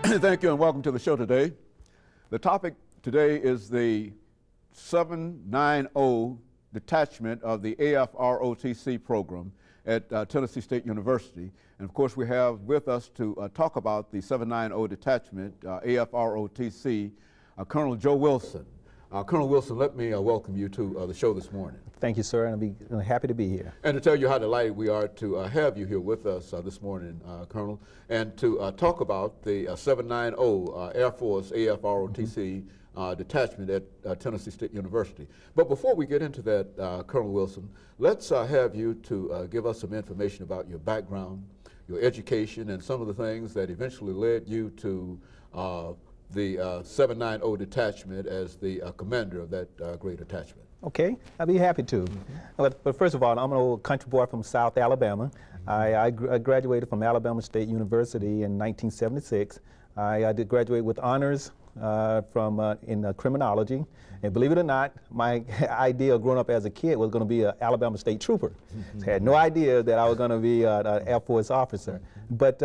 Thank you and welcome to the show today. The topic today is the 790 detachment of the AFROTC program at Tennessee State University. And of course we have with us to talk about the 790 detachment, AFROTC, Colonel JWilson. Colonel Wilson, let me welcome you to the show this morning. Thank you, sir, and I'll be happy to be here. And to tell you how delighted we are to have you here with us this morning, Colonel, and to talk about the 790 Air Force AFROTC detachment at Tennessee State University. But before we get into that, Colonel Wilson, let's have you to give us some information about your background, your education, and some of the things that eventually led you to the 790 detachment as the commander of that great detachment. Okay, I'd be happy to. But first of all, I'm an old country boy from South Alabama. I graduated from Alabama State University in 1976. I did graduate with honors in criminology. And believe it or not, my idea of growing up as a kid was going to be an Alabama State Trooper. I had no idea that I was going to be an Air Force officer. But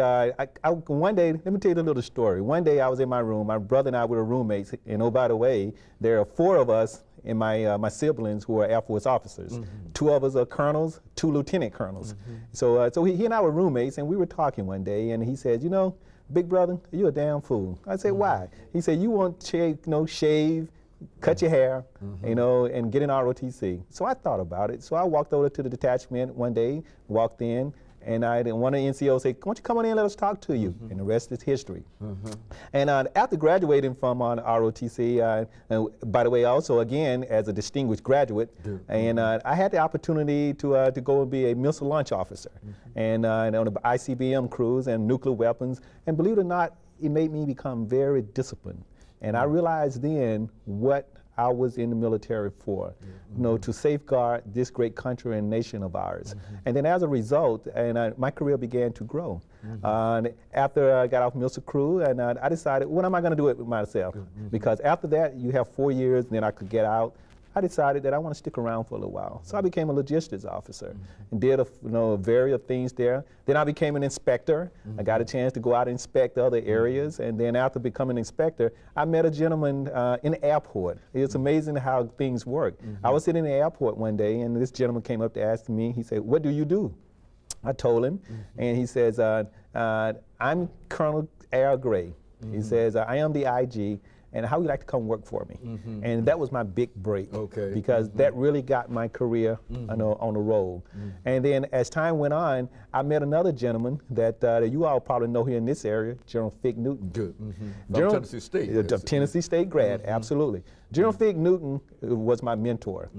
one day, let me tell you a little story. One day I was in my room, my brother and I were roommates, and oh, by the way, there are 4 of us in my siblings who are Air Force officers. 2 of us are colonels, 2 lieutenant colonels. So he and I were roommates, and we were talking one day, and he said, you know, big brother, you're a damn fool. I said, why? He said, you want to shave, cut your hair, you know, and get an ROTC. So I thought about it. So I walked over to the detachment one day, walked in, and one of the NCOs said, why don't you come on in and let us talk to you? And the rest is history. And after graduating from ROTC, by the way, also again as a distinguished graduate, and I had the opportunity to go and be a missile launch officer, and on the ICBM crews and nuclear weapons. And believe it or not, it made me become very disciplined. And I realized then what I was in the military for, you know, to safeguard this great country and nation of ours. And then as a result, my career began to grow. After I got off missile crew, and I decided, what am I going to do with myself? Because after that, you have 4 years, and then I could get out. I decided that I want to stick around for a little while. So I became a logistics officer and did various things there. Then I became an inspector. I got a chance to go out and inspect other areas. And then after becoming an inspector, I met a gentleman in the airport. It's amazing how things work. I was sitting in the airport one day, and this gentleman came up to ask me, he said, what do you do? I told him, and he says, I'm Colonel Al Gray. He says, I am the IG. And how would you like to come work for me? And that was my big break, because that really got my career on the roll. And then as time went on, I met another gentleman that you all probably know here in this area, General Fig Newton. From Tennessee State. Tennessee State grad, absolutely. General Fig Newton was my mentor.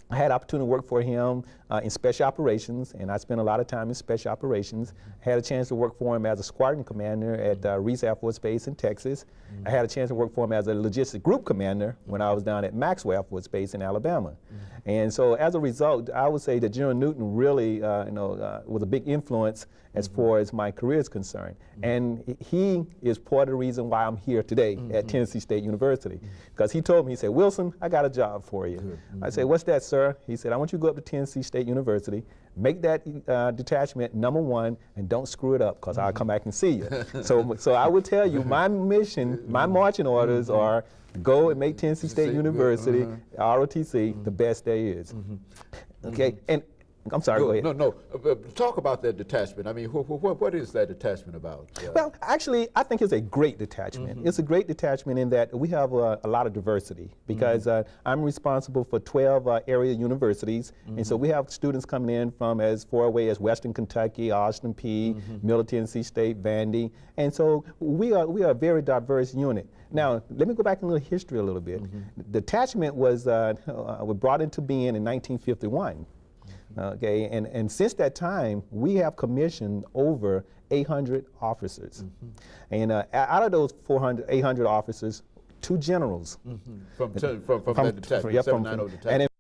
I had opportunity to work for him in special operations, and I spent a lot of time in special operations. I had a chance to work for him as a squadron commander at Reese Air Force Base in Texas. I had a chance to work for him as a logistics group commander when I was down at Maxwell Air Force Base in Alabama. And so as a result, I would say that General Newton really was a big influence as far as my career is concerned. And he is part of the reason why I'm here today at Tennessee State University. Because he told me, he said, Wilson, I got a job for you. I said, what's that, sir? He said, I want you to go up to Tennessee State University, make that detachment #1, and don't screw it up, because I'll come back and see you. So I would tell you, my mission, my marching orders are go and make Tennessee State University, ROTC, the best there is. Okay, and I'm sorry, go ahead. No, talk about that detachment. I mean, what is that detachment about? Well, actually, I think it's a great detachment. It's a great detachment in that we have a lot of diversity, because I'm responsible for 12 area universities, and so we have students coming in from as far away as Western Kentucky, Austin P, Middle Tennessee State, Vandy, and so we are a very diverse unit. Now, let me go back in a little history a little bit. The detachment was brought into being in 1951. Okay, and since that time, we have commissioned over 800 officers. And out of those 800 officers, 2 generals. From that detachment, 790 detachment.